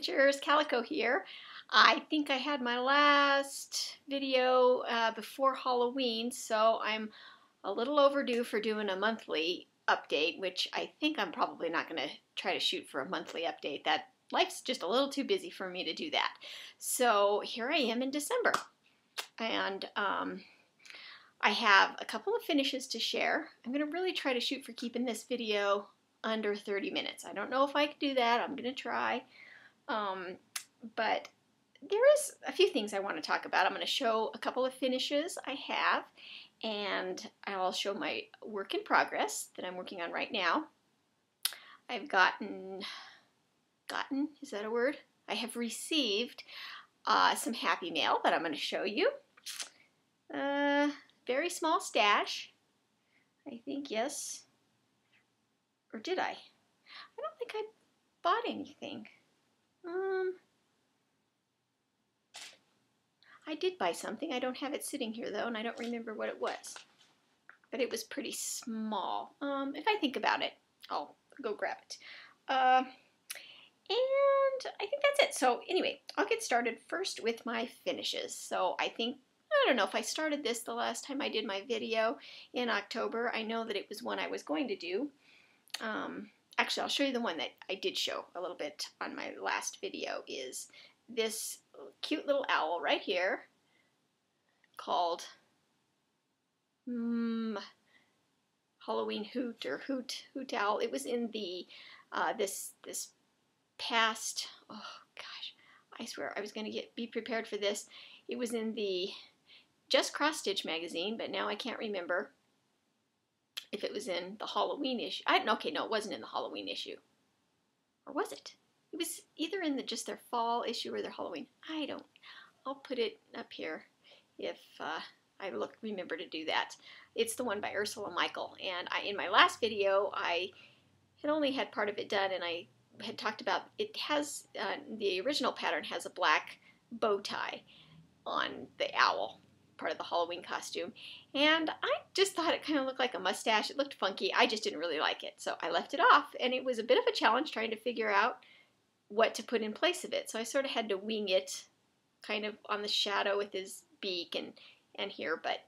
Stitchers, Calico here. I think I had my last video before Halloween, so I'm a little overdue for doing a monthly update, which I think I'm probably not going to try to shoot for a monthly update. That life's just a little too busy for me to do that. So here I am in December, and I have a couple of finishes to share. I'm going to really try to shoot for keeping this video under 30 minutes. I don't know if I can do that. I'm going to try. But there is a few things I want to talk about. I'm going to show a couple of finishes I have, and I'll show my work in progress that I'm working on right now. I've gotten, is that a word? I have received some happy mail that I'm going to show you. Very small stash. I think, yes. Or did I? I don't think I bought anything. I did buy something. I don't have it sitting here though, and I don't remember what it was. But it was pretty small. If I think about it, I'll go grab it. And I think that's it. So anyway, I'll get started first with my finishes. So I don't know if I started this the last time I did my video in October. I know that it was one I was going to do. Actually, I'll show you the one that I did show a little bit on my last video, is this cute little owl right here called Halloween Hoot or Hoot Owl. It was in the this past, oh gosh, I swear I was going to be prepared for this. It was in the Just Cross Stitch magazine, but now I can't remember if it was in the Halloween issue. Okay, no, it wasn't in the Halloween issue. Or was it? It was either in just their fall issue or their Halloween. I'll put it up here if I remember to do that. It's the one by Ursula Michael. And in my last video, I had only had part of it done, and I had talked about it has, the original pattern has a black bow tie on the owl, part of the Halloween costume, and I just thought it kind of looked like a mustache. It looked funky. I just didn't really like it, so I left it off, and it was a bit of a challenge trying to figure out what to put in place of it. So I sort of had to wing it kind of on the shadow with his beak and here, but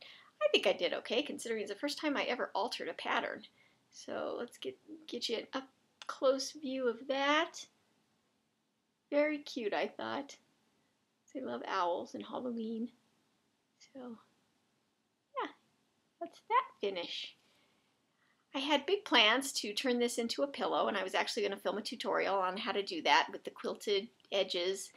I think I did okay considering it's the first time I ever altered a pattern. So let's get you an up close view of that. Very cute, I thought. I love owls and Halloween. So, yeah, that's that finish. I had big plans to turn this into a pillow, and I was actually going to film a tutorial on how to do that with the quilted edges,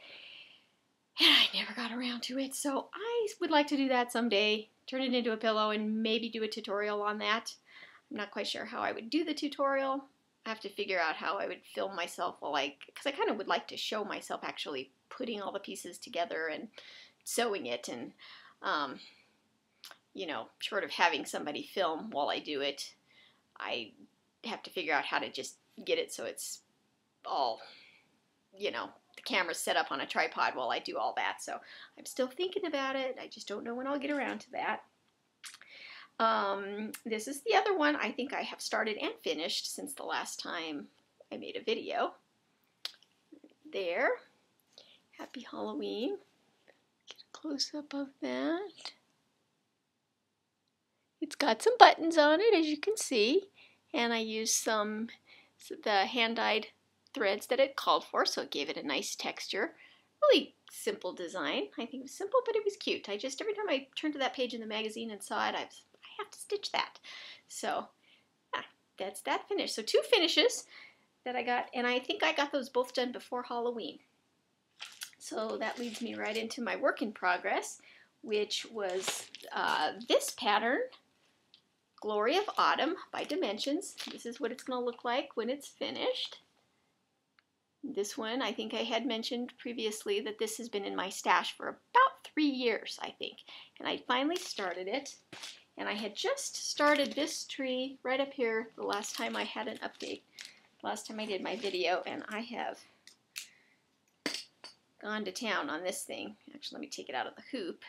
and I never got around to it, so I would like to do that someday, turn it into a pillow and maybe do a tutorial on that. I'm not quite sure how I would do the tutorial. I have to figure out how I would film myself because I kind of would like to show myself actually putting all the pieces together and sewing it, and you know, short of having somebody film while I do it, I have to figure out how to just get it so it's all, you know, the camera's set up on a tripod while I do all that. So I'm still thinking about it. I just don't know when I'll get around to that. This is the other one I think I have started and finished since the last time I made a video. There. Happy Halloween. Get a close-up of that. It's got some buttons on it, as you can see, and I used the hand-dyed threads that it called for, so it gave it a nice texture. Really simple design. I think it was simple, but it was cute. Every time I turned to that page in the magazine and saw it, I have to stitch that. So, yeah, that's that finish. So 2 finishes that I got, and I think I got those both done before Halloween. So that leads me right into my work in progress, which was this pattern, Glory of Autumn by Dimensions. This is what it's going to look like when it's finished. This one, I think I had mentioned previously that this has been in my stash for about 3 years, I think. And I finally started it. And I had just started this tree right up here the last time I had an update. Last time I did my video, and I have gone to town on this thing. Actually, let me take it out of the hoop.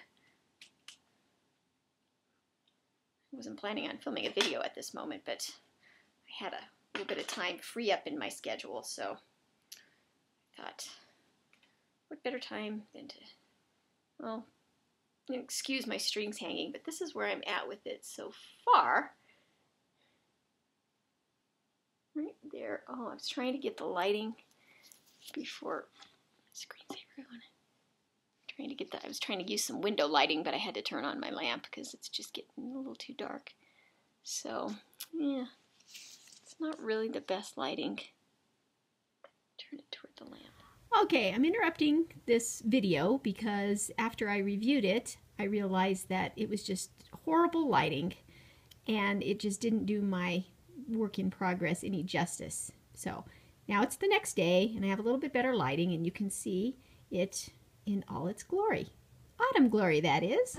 I wasn't planning on filming a video at this moment, but I had a little bit of time free up in my schedule, so I thought what better time than to, well, excuse my strings hanging, but this is where I'm at with it so far. Right there. Oh, I was trying to get the lighting before screensaver on. Trying to get that. I was trying to use some window lighting, but I had to turn on my lamp because it's just getting a little too dark. So, yeah, it's not really the best lighting. Turn it toward the lamp. Okay, I'm interrupting this video because after I reviewed it, I realized that it was just horrible lighting and it just didn't do my work in progress any justice. So now it's the next day and I have a little bit better lighting and you can see it in all its glory. Autumn glory, that is.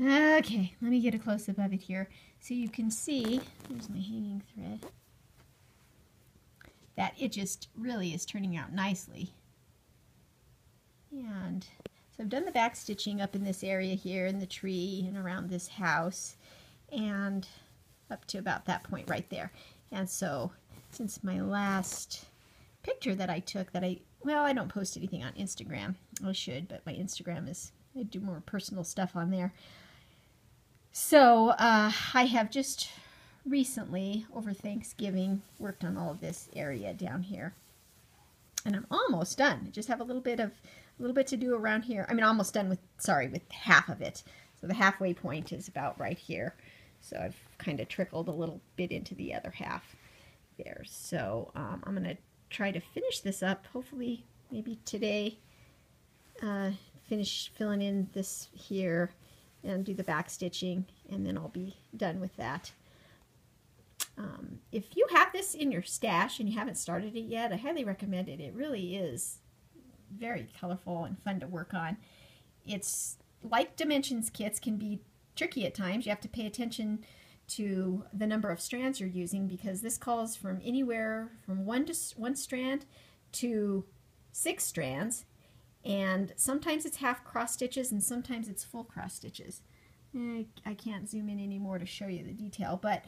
Okay, let me get a close-up of it here so you can see, there's my hanging thread, that it just really is turning out nicely. And so I've done the back stitching up in this area here in the tree and around this house and up to about that point right there. And so since my last picture that I took that I don't post anything on Instagram. I should, but my Instagram is, I do more personal stuff on there. So I have just recently, over Thanksgiving, worked on all of this area down here. And I'm almost done. I just have a little bit to do around here. I mean, almost done with, with half of it. So the halfway point is about right here. So I've kind of trickled a little bit into the other half there. So I'm going to try to finish this up, hopefully maybe today, finish filling in this here and do the back stitching, and then I'll be done with that. If you have this in your stash and you haven't started it yet, I highly recommend it. It really is very colorful and fun to work on. It's like dimensions kits can be tricky at times. You have to pay attention to the number of strands you're using because this calls from anywhere from one strand to 6 strands, and sometimes it's half cross stitches and sometimes it's full cross stitches. I can't zoom in anymore to show you the detail, but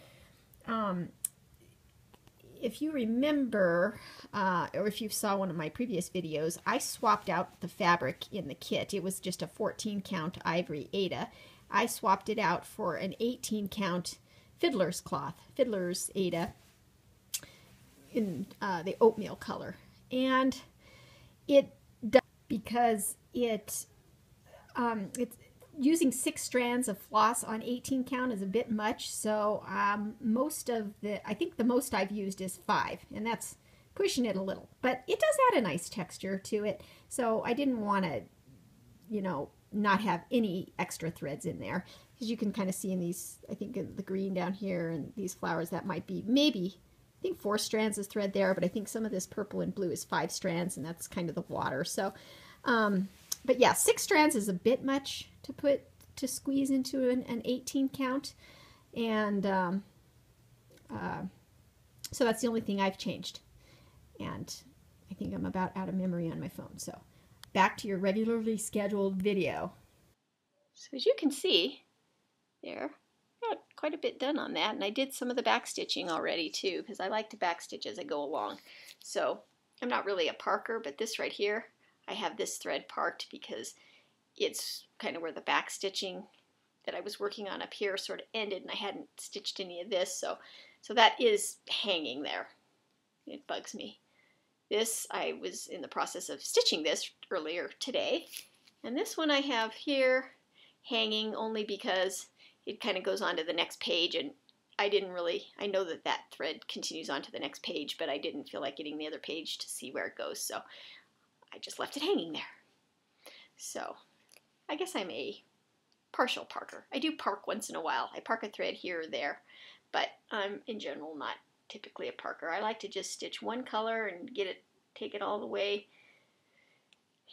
if you remember, or if you saw one of my previous videos, I swapped out the fabric in the kit. It was just a 14 count ivory Aida. I swapped it out for an 18 count fiddler's cloth, fiddler's Aida in the oatmeal color. And it does, because it's using 6 strands of floss on 18 count is a bit much. So I think the most I've used is 5, and that's pushing it a little. But it does add a nice texture to it. So I didn't want to, not have any extra threads in there, because you can kind of see in these, I think in the green down here and these flowers, that might be maybe, I think 4 strands of thread there, but I think some of this purple and blue is 5 strands, and that's kind of the water. So, but yeah, 6 strands is a bit much to squeeze into an 18 count, and so that's the only thing I've changed, and I think I'm about out of memory on my phone. So back to your regularly scheduled video. So as you can see there, I got quite a bit done on that, and I did some of the back stitching already too, because I like to back stitch as I go along. So I'm not really a parker, but this right here, I have this thread parked because it's kind of where the back stitching that I was working on up here sort of ended, and I hadn't stitched any of this, so that is hanging there. It bugs me. This, I was in the process of stitching this earlier today, and this one I have here hanging only because it kind of goes on to the next page, and I know that thread continues on to the next page, but I didn't feel like getting the other page to see where it goes, so I just left it hanging there. So I guess I'm a partial parker. I do park once in a while. I park a thread here or there, but I'm in general not typically a parker. I like to just stitch one color and take it all the way.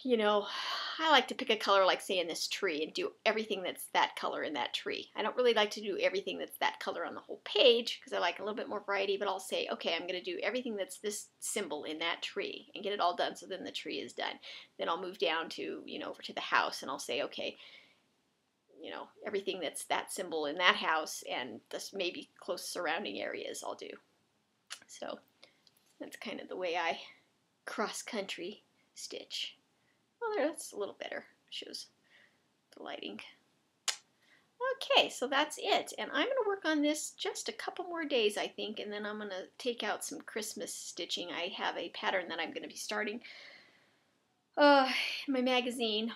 I like to pick a color, like say in this tree, and do everything that's that color in that tree. I don't really like to do everything that's that color on the whole page, because I like a little bit more variety, but I'll say, okay, I'm going to do everything that's this symbol in that tree and get it all done, so then the tree is done. Then I'll move down to, over to the house, and I'll say, okay, everything that's that symbol in that house and this maybe close surrounding areas I'll do. So that's kind of the way I cross-country stitch. Well, there, that's a little better. Shows the lighting. Okay, so that's it. And I'm going to work on this just a couple more days, I think, and then I'm going to take out some Christmas stitching. I have a pattern that I'm going to be starting in my magazine.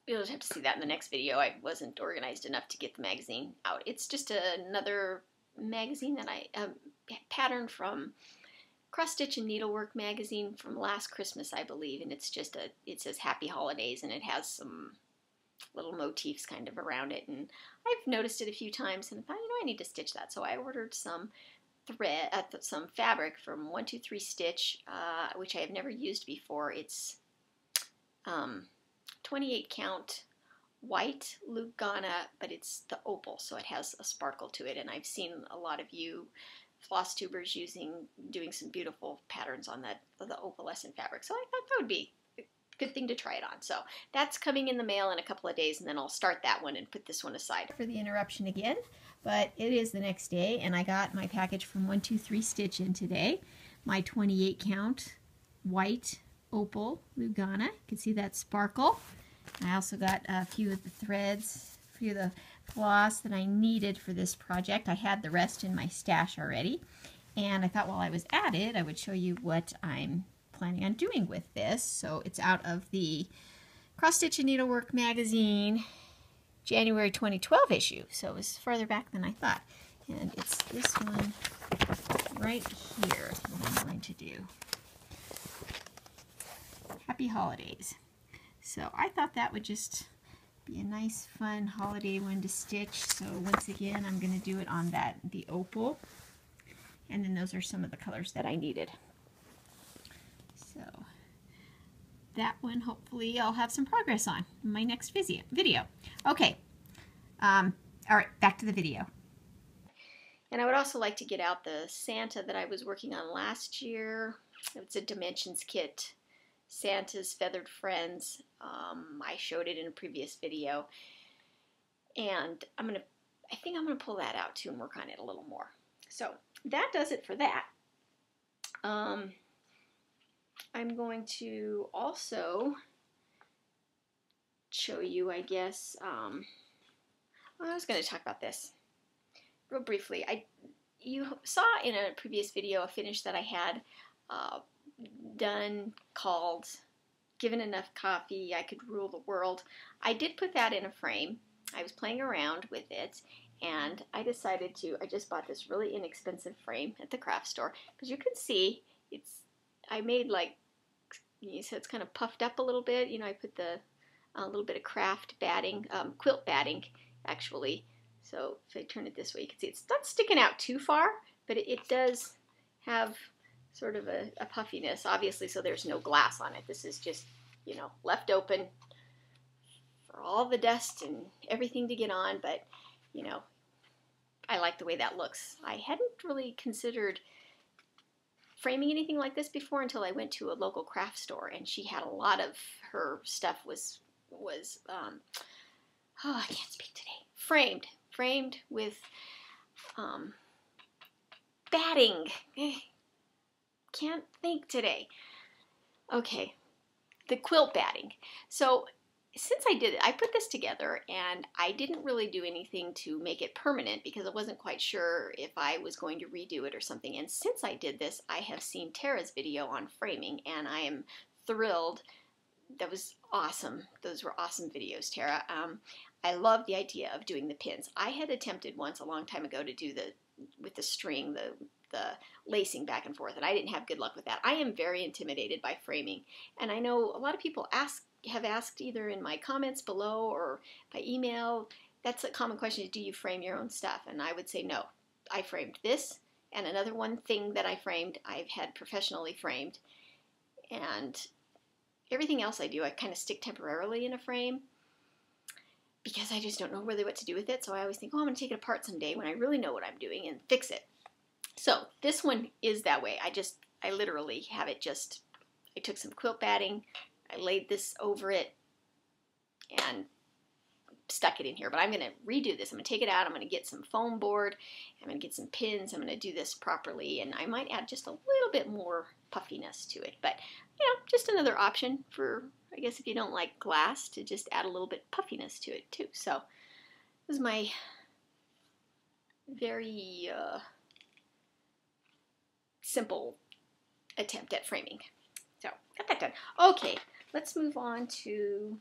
You'll just have to see that in the next video. I wasn't organized enough to get the magazine out. It's just another magazine that I patterned from Cross Stitch and Needlework magazine from last Christmas, I believe, and it's just it says Happy Holidays, and it has some little motifs kind of around it, and I've noticed it a few times and thought, you know, I need to stitch that, so I ordered some thread, some fabric from 123 Stitch, which I have never used before. It's 28 count white Lugana, but it's the opal, so it has a sparkle to it, and I've seen a lot of you Flosstubers doing some beautiful patterns on the opalescent fabric, so I thought that would be a good thing to try it on. So that's coming in the mail in a couple of days, and then I'll start that one and put this one aside. For the interruption again, but it is the next day, and I got my package from 123 Stitch in today, my 28 count white opal Lugana. You can see that sparkle. I also got a few of the threads, a few of the floss that I needed for this project. I had the rest in my stash already, and I thought while I was at it, I would show you what I'm planning on doing with this. So it's out of the Cross Stitch and Needlework magazine January 2012 issue, so it was farther back than I thought. And it's this one right here that I'm going to do. Happy Holidays. So I thought that would just be a nice, fun holiday one to stitch. So once again, I'm going to do it on the opal. And then those are some of the colors that I needed. So that one, hopefully, I'll have some progress on in my next video. Okay. All right, back to the video. And I would also like to get out the Santa that I was working on last year. It's a Dimensions kit. Santa's Feathered Friends. I showed it in a previous video, and I think I'm gonna pull that out too and work on it a little more. So that does it for that. I'm going to also show you, I guess, I was going to talk about this real briefly. You saw in a previous video a finish that I had done called Given Enough Coffee, I Could Rule the World. I did put that in a frame. I was playing around with it, and I decided I just bought this really inexpensive frame at the craft store, because you can see I made like, so it's kind of puffed up a little bit. You know, I put a little bit of craft batting, quilt batting actually. So if I turn it this way, you can see it's not sticking out too far, but it does have sort of a puffiness, obviously, so there's no glass on it. This is just, you know, left open for all the dust and everything to get on, but, you know, I like the way that looks. I hadn't really considered framing anything like this before until I went to a local craft store, and she had a lot of her stuff was oh, I can't speak today, framed with batting. Can't think today. Okay, the quilt batting. So since I did it, I put this together, and I didn't really do anything to make it permanent because I wasn't quite sure if I was going to redo it or something. And since I did this, I have seen Tara's video on framing, and I am thrilled. That was awesome. Those were awesome videos, Tara. I love the idea of doing the pins. I had attempted once a long time ago to do with the string, the lacing back and forth, and I didn't have good luck with that. I am very intimidated by framing, and I know a lot of people have asked either in my comments below or by email. That's a common question, is do you frame your own stuff? And I would say no. I framed this, and another one thing that I framed, I've had professionally framed, and everything else I do, I kind of stick temporarily in a frame because I just don't know really what to do with it. So I always think, oh, I'm going to take it apart someday when I really know what I'm doing and fix it. So this one is that way. I literally have it I took some quilt batting, I laid this over it, and stuck it in here, but I'm going to redo this. I'm going to take it out. I'm going to get some foam board. I'm going to get some pins. I'm going to do this properly, and I might add just a little bit more puffiness to it. But, you know, just another option for, I guess, if you don't like glass, to just add a little bit puffiness to it too. So this is my very simple attempt at framing. So got that done. Okay, let's move on to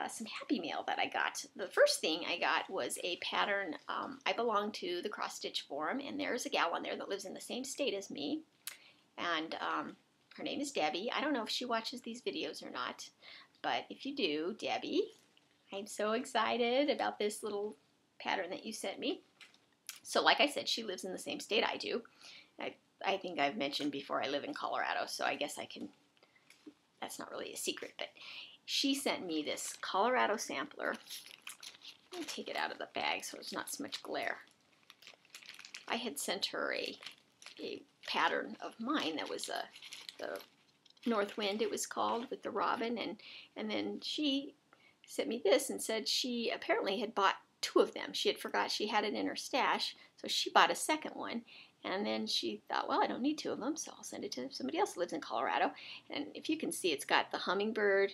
some Happy Mail that I got. The first thing I got was a pattern. I belong to the Cross Stitch Forum, and there's a gal on there that lives in the same state as me, and her name is Debbie. I don't know if she watches these videos or not, but if you do, Debbie, I'm so excited about this little pattern that you sent me. So like I said, she lives in the same state I do. I think I've mentioned before I live in Colorado, so I guess I can, that's not really a secret, but she sent me this Colorado sampler. Let me take it out of the bag so there's not so much glare. I had sent her a pattern of mine that was the North Wind, it was called, with the robin, and then she sent me this and said she apparently had bought 2 of them. She had forgot she had it in her stash, so she bought a second one. And then she thought, well, I don't need 2 of them, so I'll send it to somebody else who lives in Colorado. And if you can see, it's got the hummingbird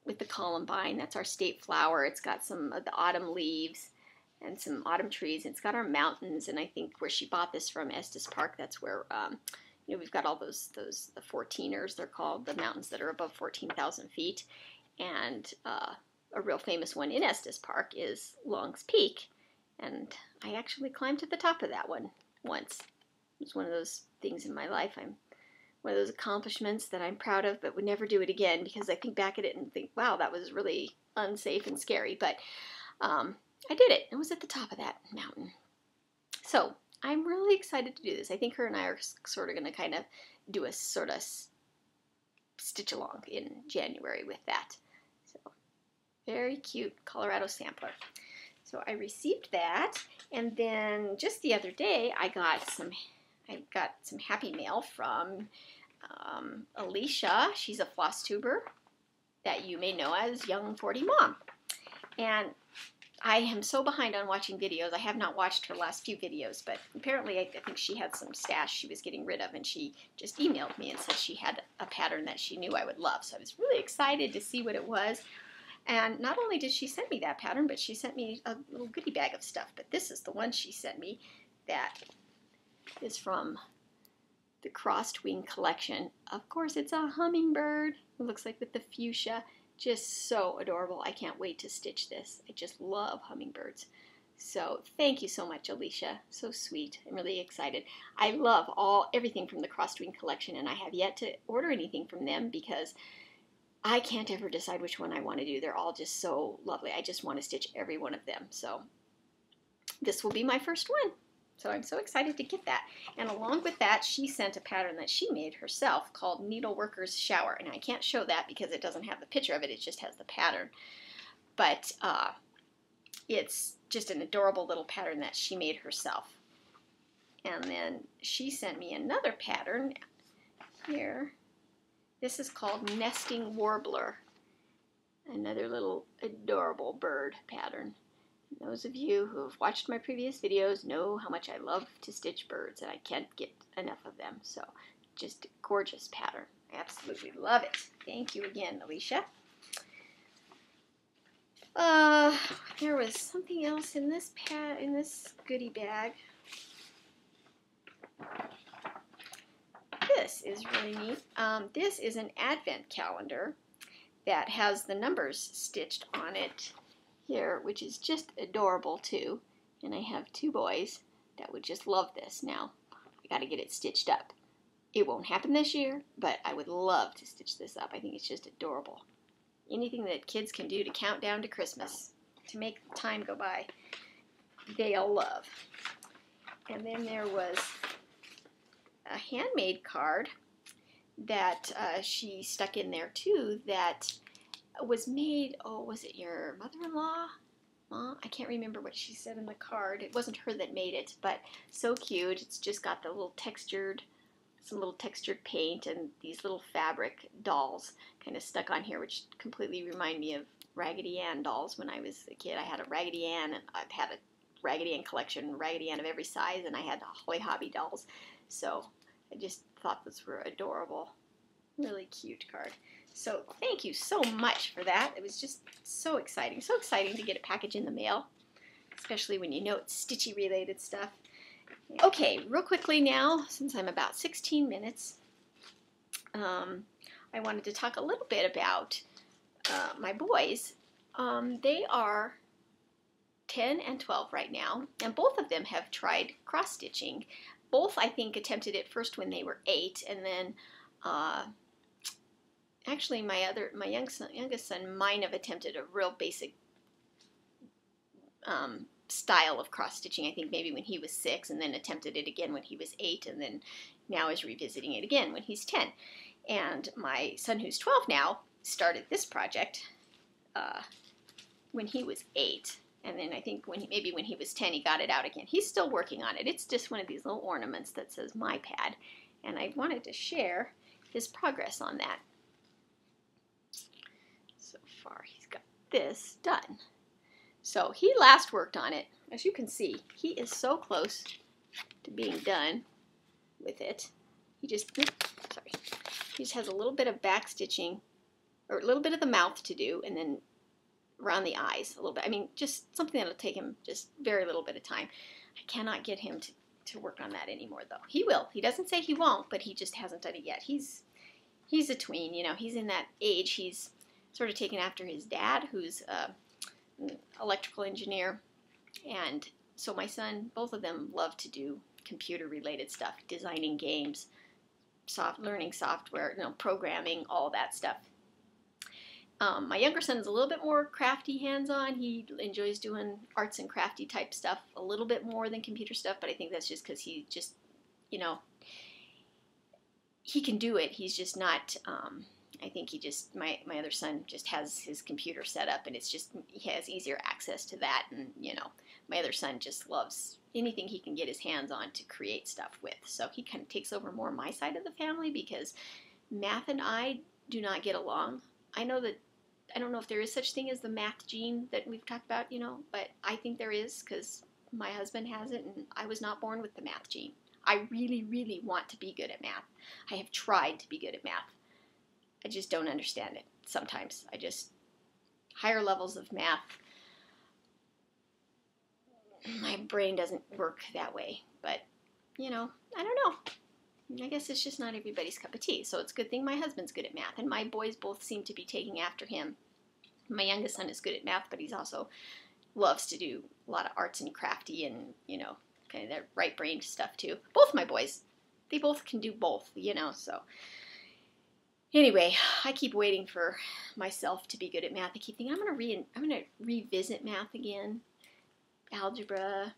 with the columbine. That's our state flower. It's got some of the autumn leaves and some autumn trees. It's got our mountains, and I think where she bought this from, Estes Park, that's where, you know, we've got all the 14ers, they're called, the mountains that are above 14,000 feet. And a real famous one in Estes Park is Long's Peak. And I actually climbed to the top of that one once. It was one of those things in my life. One of those accomplishments that I'm proud of, but would never do it again, because I think back at it and think, wow, that was really unsafe and scary. But I did it. It was at the top of that mountain. So I'm really excited to do this. I think her and I are sort of going to kind of do a sort of stitch along in January with that. So very cute Colorado sampler. So I received that, and then just the other day I got some Happy Mail from Alicia. She's a Flosstuber that you may know as Young 40 Mom. And I am so behind on watching videos. I have not watched her last few videos, but apparently I think she had some stash she was getting rid of, and she just emailed me and said she had a pattern that she knew I would love. So I was really excited to see what it was. And not only did she send me that pattern, but she sent me a little goodie bag of stuff. But this is the one she sent me that is from the Crossed Wing collection. Of course, it's a hummingbird. It looks like with the fuchsia. Just so adorable. I can't wait to stitch this. I just love hummingbirds. So thank you so much, Alicia. So sweet. I'm really excited. I love everything from the Crossed Wing collection, and I have yet to order anything from them because I can't ever decide which one I want to do. They're all just so lovely. I just want to stitch every one of them. So this will be my first one. So I'm so excited to get that. And along with that, she sent a pattern that she made herself called Needleworker's Shower. And I can't show that because it doesn't have the picture of it. It just has the pattern. But it's just an adorable little pattern that she made herself. And then she sent me another pattern here. This is called Nesting Warbler. Another little adorable bird pattern. Those of you who have watched my previous videos know how much I love to stitch birds, and I can't get enough of them. So just a gorgeous pattern. I absolutely love it. Thank you again, Alicia. There was something else in this goodie bag. This is really neat. This is an advent calendar that has the numbers stitched on it here, which is just adorable too. And I have 2 boys that would just love this. Now, I got to get it stitched up. It won't happen this year, but I would love to stitch this up. I think it's just adorable. Anything that kids can do to count down to Christmas, to make time go by, they'll love. And then there was a handmade card that she stuck in there too that was made, oh, was it your mother-in-law? I can't remember what she said in the card. It wasn't her that made it, but so cute. It's just got the little some little textured paint and these little fabric dolls kind of stuck on here, which completely remind me of Raggedy Ann dolls when I was a kid. I had a Raggedy Ann, and I've had a Raggedy Ann collection, Raggedy Ann of every size, and I had Holly Hobby dolls. So I just thought those were adorable. Really cute card. So thank you so much for that. It was just so exciting. So exciting to get a package in the mail, especially when you know it's Stitchy related stuff. Okay, real quickly now, since I'm about 16 minutes, I wanted to talk a little bit about my boys. They are 10 and 12 right now, and both of them have tried cross-stitching. Both, I think, attempted it first when they were 8, and then actually my youngest son might have attempted a real basic style of cross-stitching, I think maybe when he was 6, and then attempted it again when he was 8, and then now is revisiting it again when he's 10. And my son, who's 12 now, started this project when he was 8, and then I think maybe when he was 10 he got it out again. He's still working on it. It's just one of these little ornaments that says My Pad, and I wanted to share his progress on that. So far he's got this done. So he last worked on it. As you can see, he is so close to being done with it. He just has a little bit of back stitching, or a little bit of the mouth to do, and then around the eyes a little bit. I mean, just something that'll take him just very little bit of time. I cannot get him to work on that anymore, though. He will. He doesn't say he won't, but he just hasn't done it yet. He's a tween, you know. He's in that age. He's sort of taken after his dad, who's an electrical engineer. And so my son, both of them love to do computer-related stuff, designing games, learning software, you know, programming, all that stuff. My younger son is a little bit more crafty, hands-on. He enjoys doing arts and crafty type stuff a little bit more than computer stuff, but I think that's just because he just, you know, he can do it. He's just not, I think my other son just has his computer set up, and it's just, he has easier access to that, and, you know, my other son just loves anything he can get his hands on to create stuff with. So he kind of takes over more my side of the family, because math and I do not get along. I don't know if there is such thing as the math gene that we've talked about, you know, but I think there is, because my husband has it, and I was not born with the math gene. I really, really want to be good at math. I have tried to be good at math. I just don't understand it sometimes. Higher levels of math, my brain doesn't work that way. But, you know, I don't know. I guess it's just not everybody's cup of tea. So it's a good thing my husband's good at math, and my boys both seem to be taking after him. My youngest son is good at math, but he's also loves to do a lot of arts and crafty and, you know, kind of that right-brained stuff too. Both my boys, they both can do both, you know, so. Anyway, I keep waiting for myself to be good at math. I keep thinking, I'm gonna revisit math again. Algebra,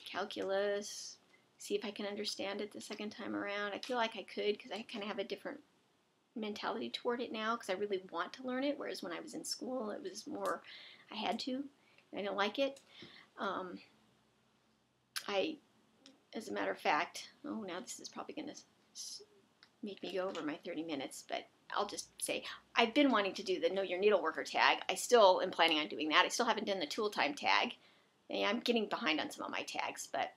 calculus, see if I can understand it the second time around. I feel like I could, because I kind of have a different mentality toward it now, because I really want to learn it, whereas when I was in school, it was more, I had to, and I didn't like it. As a matter of fact, now this is probably going to make me go over my 30 minutes, but I'll just say, I've been wanting to do the Know Your Needleworker tag. I still am planning on doing that. I still haven't done the Tool Time tag. I'm getting behind on some of my tags, but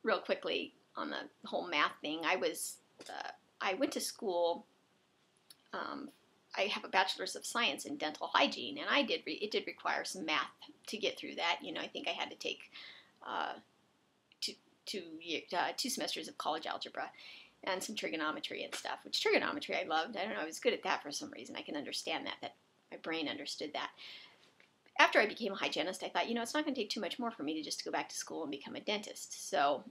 real quickly on the whole math thing, I went to school. I have a bachelor's of science in dental hygiene, and it did require some math to get through that. You know, I think I had to take two semesters of college algebra and some trigonometry and stuff, which trigonometry I loved. I don't know, I was good at that for some reason. I can understand that my brain understood that. After I became a hygienist, I thought, you know, it's not going to take too much more for me to just go back to school and become a dentist. So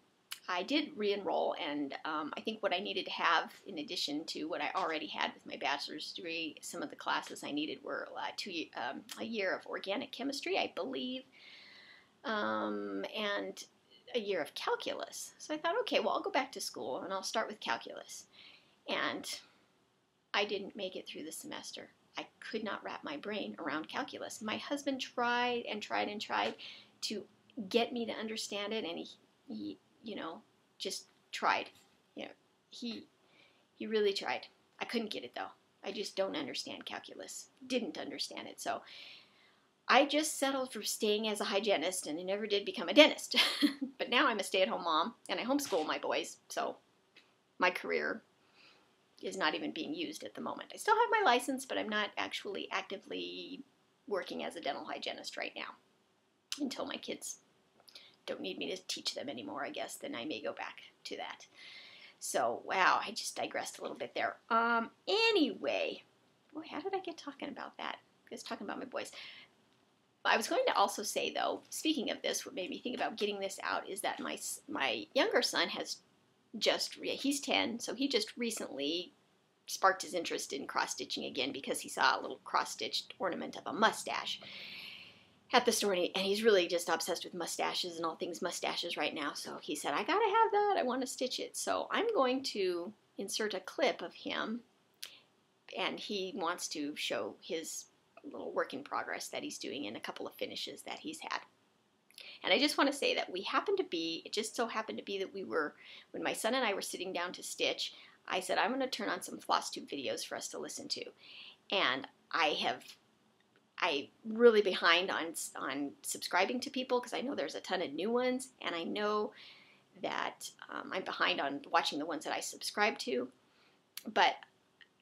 I did re-enroll, and I think what I needed to have, in addition to what I already had with my bachelor's degree, some of the classes I needed were a year of organic chemistry, I believe, and a year of calculus. So I thought, okay, well, I'll go back to school, and I'll start with calculus. And I didn't make it through the semester. I could not wrap my brain around calculus. My husband tried and tried and tried to get me to understand it, and he you know, just tried. You know, he really tried. I couldn't get it, though. I just don't understand calculus. Didn't understand it. So I just settled for staying as a hygienist, and I never did become a dentist. But now I'm a stay-at-home mom, and I homeschool my boys, so my career is not even being used at the moment. I still have my license, but I'm not actually actively working as a dental hygienist right now until my kids don't need me to teach them anymore, I guess. Then I may go back to that. So, wow, I just digressed a little bit there. Anyway, boy, how did I get talking about that? I was talking about my boys. I was going to also say, though, speaking of this, what made me think about getting this out is that my younger son has he's 10, so he just recently sparked his interest in cross-stitching again because he saw a little cross-stitched ornament of a mustache at the store, and he's really just obsessed with mustaches and all things mustaches right now. So he said, I gotta have that, I want to stitch it. So I'm going to insert a clip of him, and he wants to show his little work in progress that he's doing in a couple of finishes that he's had. And I just want to say that it just so happened to be that when my son and I were sitting down to stitch, I said, I'm going to turn on some Flosstube videos for us to listen to. And I'm really behind on subscribing to people because I know there's a ton of new ones, and I know that I'm behind on watching the ones that I subscribe to. But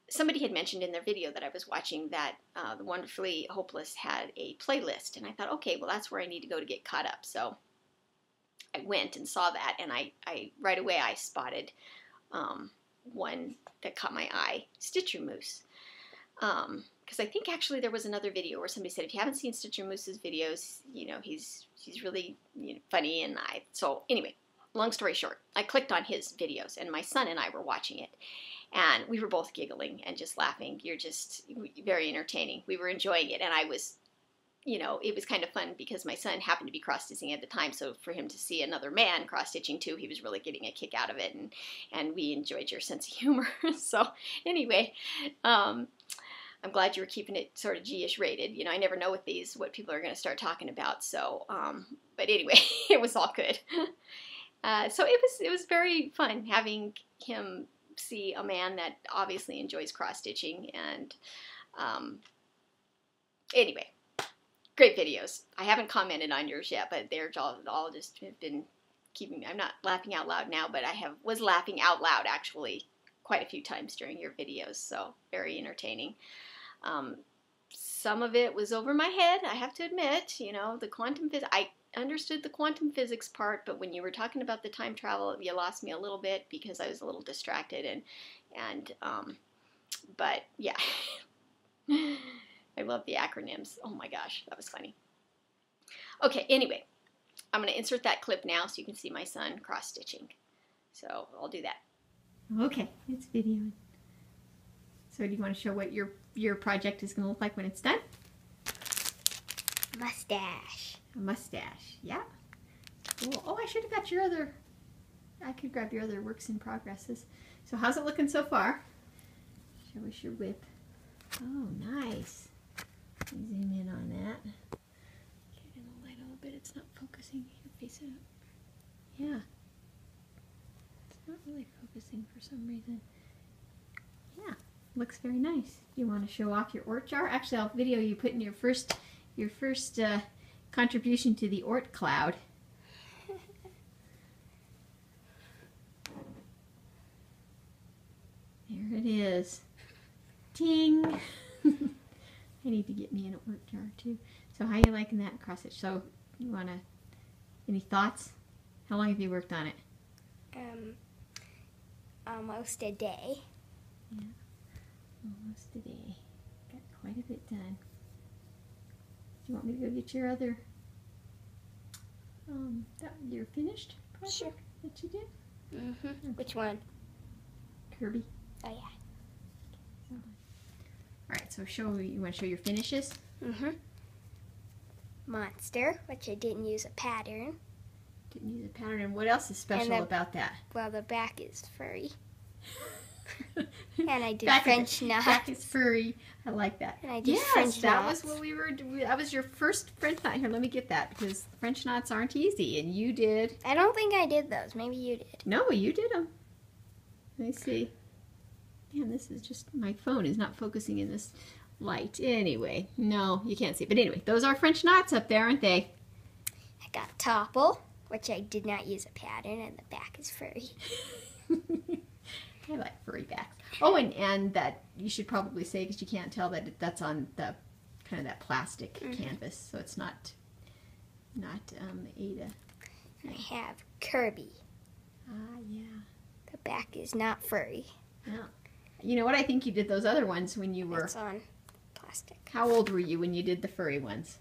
somebody had mentioned in their video that I was watching that the Wonderfully Hopeless had a playlist, and I thought, okay, well, that's where I need to go to get caught up. So I went and saw that, and I right away I spotted one that caught my eye, Stitcher Moose. Because I think actually there was another video where somebody said, if you haven't seen Stitcher Moose's videos, he's really funny, and so anyway, long story short, I clicked on his videos, and my son and I were watching it. And we were both giggling and just laughing. You're just very entertaining. We were enjoying it. And I was, it was kind of fun because my son happened to be cross-stitching at the time. So for him to see another man cross-stitching too, he was really getting a kick out of it. And we enjoyed your sense of humor. So anyway, I'm glad you were keeping it sort of G-ish rated. I never know with these what people are going to start talking about. So, but anyway, it was all good. So it was very fun having him see a man that obviously enjoys cross-stitching, and anyway, great videos. I haven't commented on yours yet, but they're all just have been keeping me. I'm not laughing out loud now, but I was laughing out loud actually quite a few times during your videos, so very entertaining. Some of it was over my head, I have to admit. The quantum physics, I understood the quantum physics part, but when you were talking about the time travel, you lost me a little bit because I was a little distracted, but yeah. I love the acronyms. Oh my gosh, that was funny. Okay, anyway, I'm going to insert that clip now so you can see my son cross-stitching. So I'll do that. Okay, it's videoing. So do you want to show what your project is going to look like when it's done? Mustache. A mustache, yeah. Cool. Oh, I should have got your other, I could grab your other works in progresses. So how's it looking so far? Show us your whip. Oh, nice. Zoom in on that. Get in the light a little bit. It's not focusing. Here, face it up. Yeah. It's not really focusing for some reason. Yeah, looks very nice. You want to show off your Ort jar? Actually, I'll video you putting your first contribution to the Ort cloud. There it is. Ting! I need to get me an Ort jar too. So how you liking that cross stitch? So you want to, any thoughts? How long have you worked on it? Almost a day. Yeah, almost a day. Got quite a bit done. Do you want me to go get your other, your finished project Sure. that you did? Mm-hmm. Okay. Which one? Kirby. Oh, yeah. Alright, so you want to show your finishes? Mm-hmm. Monster, which I didn't use a pattern. Didn't use a pattern, and what else is special about that? Well, the back is furry. And I did back French knots. Back is furry. I like that. And I did yes, French that knots. was what we were doing. That was your first French knot. Here, let me get that, because French knots aren't easy, and you did. I don't think I did those. Maybe you did. No, you did them. Let me see. Man, this is just, my phone is not focusing in this light. Anyway, no, you can't see. But anyway, those are French knots up there, aren't they? I got topple, which I did not use a pattern, and the back is furry. I like furry backs. Oh, and that you should probably say, because you can't tell, that that's on the kind of that plastic canvas, so it's not Ada. I have Kirby. Ah, yeah. The back is not furry. Yeah. You know what? I think you did those other ones when you were... It's on plastic. How old were you when you did the furry ones?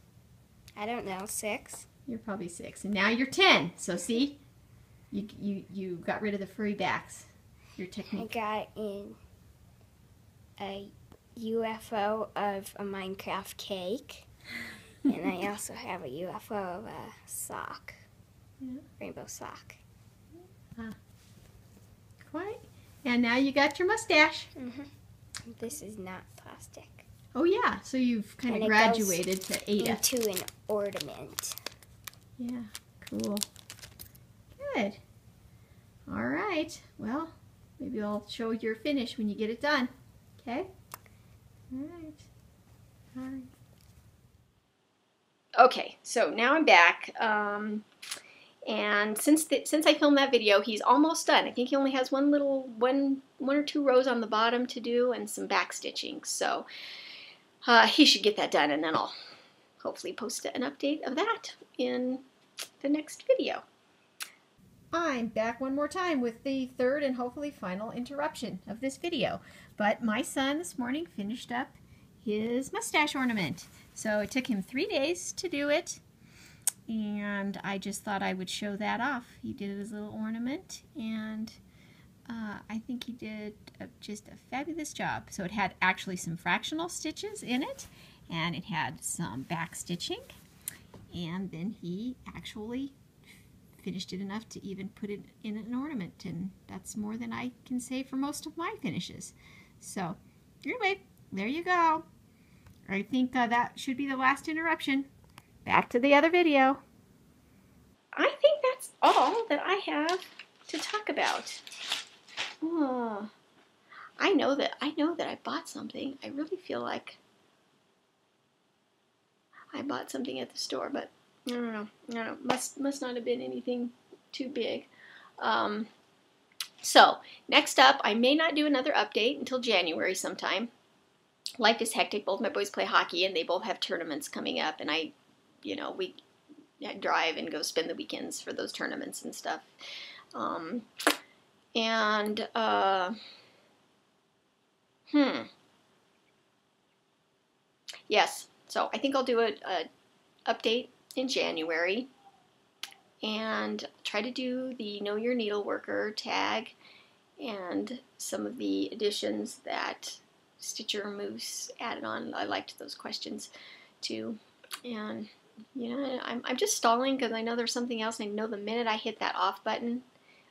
I don't know, 6. You're probably 6, and now you're 10. So see, you got rid of the furry backs. Your technique. I got in a UFO of a Minecraft cake, and I also have a UFO of a sock, rainbow sock. Quite. And now you got your mustache. This is not plastic. Oh yeah, so you've kind of graduated to Ada. Into an ornament. Yeah, cool. Good. All right. Well, maybe I'll show your finish when you get it done. Okay? All right. All right. Okay, so now I'm back. And since I filmed that video, he's almost done. I think he only has one or two rows on the bottom to do and some back stitching. So he should get that done, and then I'll hopefully post an update of that in the next video. I'm back one more time with the third and hopefully final interruption of this video. But my son this morning finished up his mustache ornament. So it took him 3 days to do it. And I just thought I would show that off. He did his little ornament, and I think he did just a fabulous job. So it had actually some fractional stitches in it, and it had some back stitching, and then he actually finished it enough to even put it in an ornament, and that's more than I can say for most of my finishes. So anyway, there you go. I think that should be the last interruption. Back to the other video. I think that's all that I have to talk about. Oh, I know that I bought something. I really feel like I bought something at the store, but I don't know. Must not have been anything too big. So next up, I may not do another update until January sometime. Life is hectic. Both my boys play hockey, and they both have tournaments coming up, and we drive and go spend the weekends for those tournaments and stuff. Yes, so I think I'll do a update in January and try to do the Know Your Needleworker tag and some of the additions that Stitcher Moose added on. I liked those questions too. And I'm just stalling because I know there's something else, and I know the minute I hit that off button,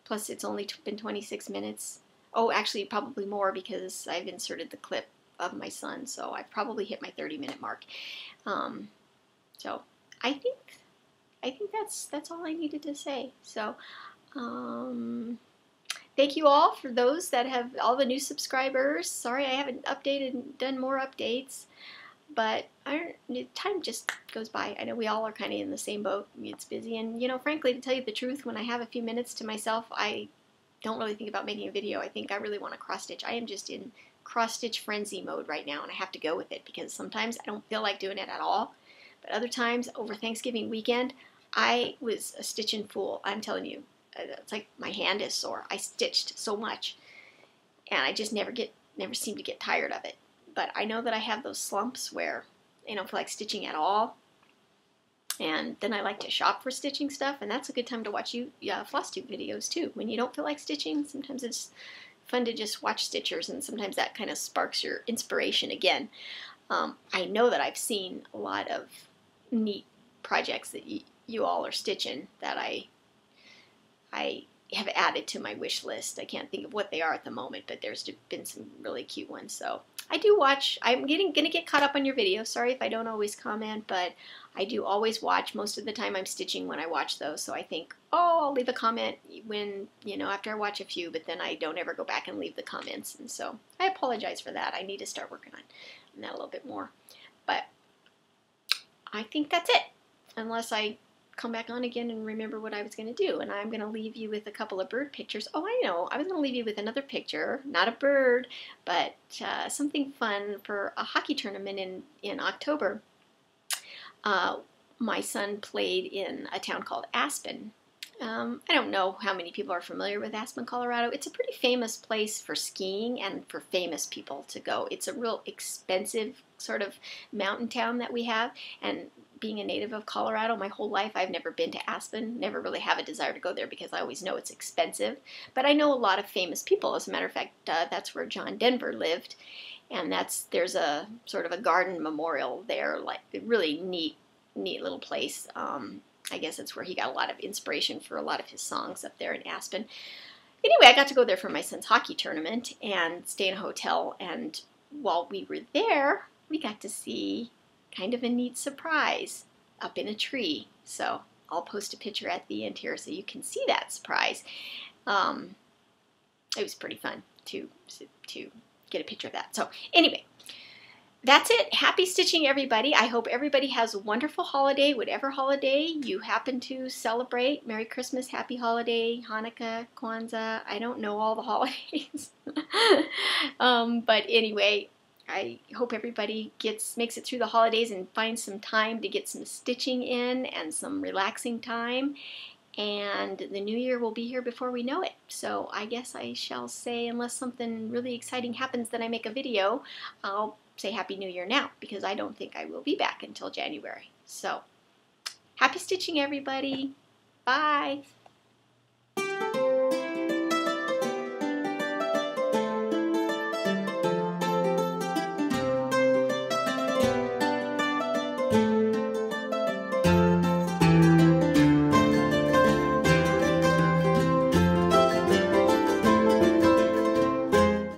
plus it's only been 26 minutes. Oh, actually probably more because I've inserted the clip of my son, so I've probably hit my 30-minute mark. So I think that's all I needed to say. So thank you all for those that have, all the new subscribers. Sorry I haven't updated and done more updates, but time just goes by. I know we all are kind of in the same boat. It's busy, and frankly, to tell you the truth, when I have a few minutes to myself, I don't really think about making a video. I think I really want to cross stitch. I am just in cross stitch frenzy mode right now, and I have to go with it because sometimes I don't feel like doing it at all, but other times over Thanksgiving weekend I was a stitching fool. I'm telling you, it's like my hand is sore. I stitched so much, and I just never seem to get tired of it. But I know that I have those slumps where I don't feel like stitching at all, and then I like to shop for stitching stuff, and that's a good time to watch Flosstube videos too. When you don't feel like stitching, sometimes it's fun to just watch stitchers, and sometimes that kind of sparks your inspiration again. I know that I've seen a lot of neat projects that you all are stitching that I have added to my wish list. I can't think of what they are at the moment, but there's been some really cute ones. So I do watch. I'm gonna get caught up on your videos. Sorry if I don't always comment, but I do always watch. Most of the time I'm stitching when I watch those, so I think, oh, I'll leave a comment when, you know, after I watch a few, but then I don't ever go back and leave the comments, and so I apologize for that. I need to start working on that a little bit more. But I think that's it, unless I come back on again and remember what I was going to do. And I'm going to leave you with a couple of bird pictures. Oh, I know. I was going to leave you with another picture, not a bird, but something fun for a hockey tournament in October. My son played in a town called Aspen. I don't know how many people are familiar with Aspen, Colorado. It's a pretty famous place for skiing and for famous people to go. It's a real expensive sort of mountain town that we have, and being a native of Colorado my whole life, I've never been to Aspen, never really have a desire to go there because I always know it's expensive. But I know a lot of famous people. As a matter of fact, that's where John Denver lived, and there's a sort of a garden memorial there, like a really neat little place. I guess that's where he got a lot of inspiration for a lot of his songs up there in Aspen. Anyway, I got to go there for my son's hockey tournament and stay in a hotel, and while we were there, we got to see kind of a neat surprise up in a tree. So I'll post a picture at the end here so you can see that surprise. It was pretty fun to get a picture of that. So anyway, that's it. Happy stitching, everybody. I hope everybody has a wonderful holiday, whatever holiday you happen to celebrate. Merry Christmas, Happy Holiday, Hanukkah, Kwanzaa. I don't know all the holidays. But anyway, I hope everybody makes it through the holidays and finds some time to get some stitching in and some relaxing time. And the new year will be here before we know it. So I guess I shall say, unless something really exciting happens that I make a video, I'll say Happy New Year now, because I don't think I will be back until January. So happy stitching, everybody. Bye.